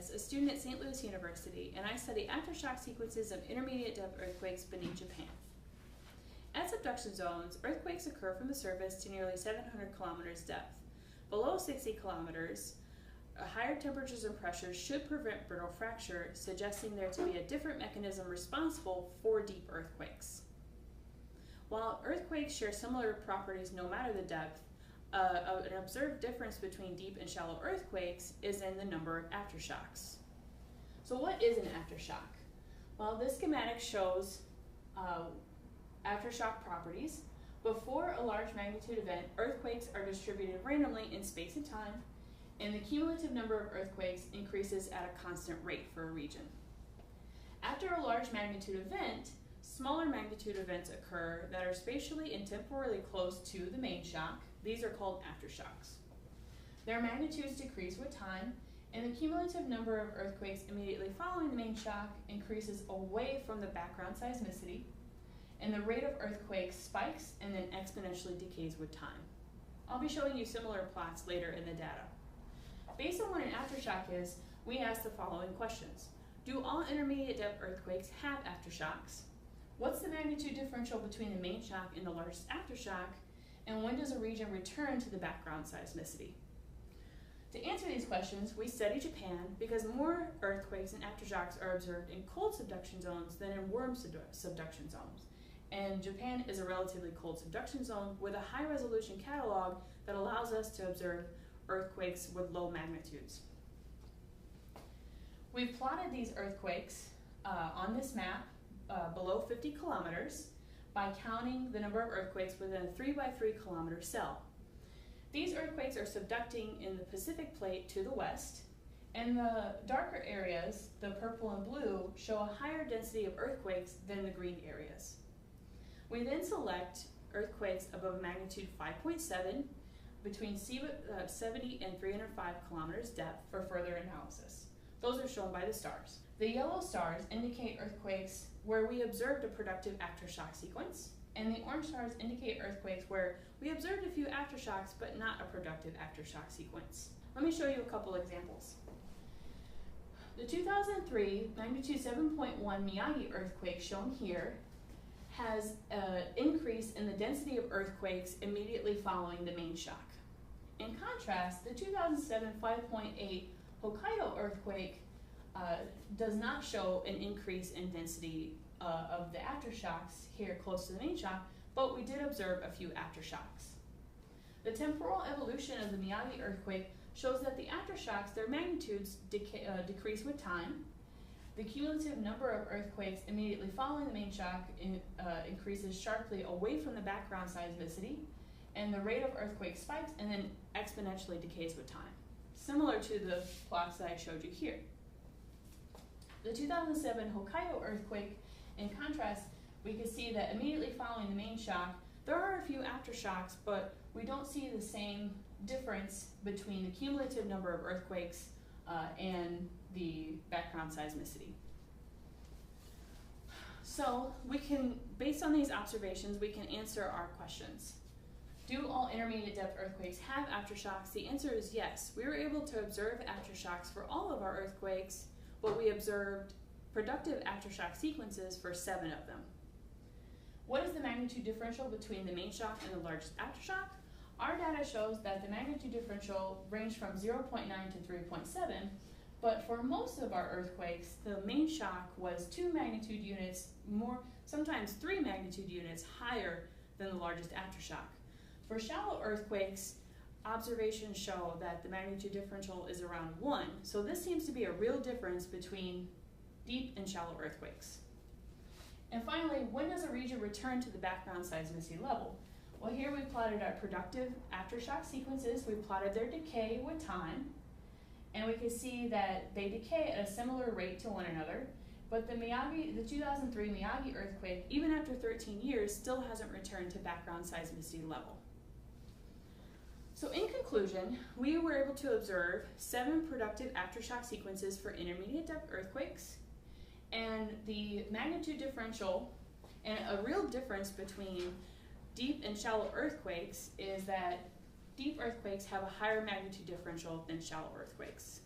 Martinez, a student at St. Louis University, and I study aftershock sequences of intermediate depth earthquakes beneath Japan. At subduction zones, earthquakes occur from the surface to nearly 700 kilometers depth. Below 60 kilometers, higher temperatures and pressures should prevent brittle fracture, suggesting there to be a different mechanism responsible for deep earthquakes. While earthquakes share similar properties no matter the depth, an observed difference between deep and shallow earthquakes is in the number of aftershocks. So what is an aftershock? Well, this schematic shows aftershock properties. Before a large magnitude event, earthquakes are distributed randomly in space and time, and the cumulative number of earthquakes increases at a constant rate for a region. After a large magnitude event, smaller magnitude events occur that are spatially and temporally close to the main shock. These are called aftershocks. Their magnitudes decrease with time, and the cumulative number of earthquakes immediately following the main shock increases away from the background seismicity, and the rate of earthquakes spikes and then exponentially decays with time. I'll be showing you similar plots later in the data. Based on what an aftershock is, we ask the following questions. Do all intermediate depth earthquakes have aftershocks? What's the magnitude differential between the main shock and the largest aftershock? And when does a region return to the background seismicity? To answer these questions, we study Japan because more earthquakes and aftershocks are observed in cold subduction zones than in warm subduction zones. And Japan is a relatively cold subduction zone with a high resolution catalog that allows us to observe earthquakes with low magnitudes. We've plotted these earthquakes on this map below 50 kilometers by counting the number of earthquakes within a 3 by 3 kilometer cell. These earthquakes are subducting in the Pacific plate to the west, and the darker areas, the purple and blue, show a higher density of earthquakes than the green areas. We then select earthquakes above magnitude 5.7 between 70 and 305 kilometers depth for further analysis. Those are shown by the stars. The yellow stars indicate earthquakes where we observed a productive aftershock sequence, and the orange stars indicate earthquakes where we observed a few aftershocks but not a productive aftershock sequence. Let me show you a couple examples. The 2003 magnitude 7.1 Miyagi earthquake shown here has an increase in the density of earthquakes immediately following the main shock. In contrast, the 2007 5.8 Hokkaido earthquake does not show an increase in density of the aftershocks here close to the main shock, but we did observe a few aftershocks. The temporal evolution of the Miyagi earthquake shows that the aftershocks, their magnitudes decrease with time. The cumulative number of earthquakes immediately following the main shock increases sharply away from the background seismicity, and the rate of earthquake spikes and then exponentially decays with time, similar to the plots that I showed you here. The 2007 Hokkaido earthquake, in contrast, we can see that immediately following the main shock, there are a few aftershocks, but we don't see the same difference between the cumulative number of earthquakes and the background seismicity. So we can, based on these observations, we can answer our questions. Do all intermediate depth earthquakes have aftershocks? The answer is yes. We were able to observe aftershocks for all of our earthquakes, but we observed productive aftershock sequences for 7 of them. What is the magnitude differential between the main shock and the largest aftershock? Our data shows that the magnitude differential ranged from 0.9 to 3.7, but for most of our earthquakes, the main shock was 2 magnitude units more, sometimes 3 magnitude units higher than the largest aftershock. For shallow earthquakes, observations show that the magnitude differential is around 1, so this seems to be a real difference between deep and shallow earthquakes. And finally, when does a region return to the background seismicity level? Well, here we plotted our productive aftershock sequences. We plotted their decay with time, and we can see that they decay at a similar rate to one another, but the 2003 Miyagi earthquake, even after 13 years, still hasn't returned to background seismicity level. So in conclusion, we were able to observe 7 productive aftershock sequences for intermediate depth earthquakes, and the magnitude differential, and a real difference between deep and shallow earthquakes is that deep earthquakes have a higher magnitude differential than shallow earthquakes.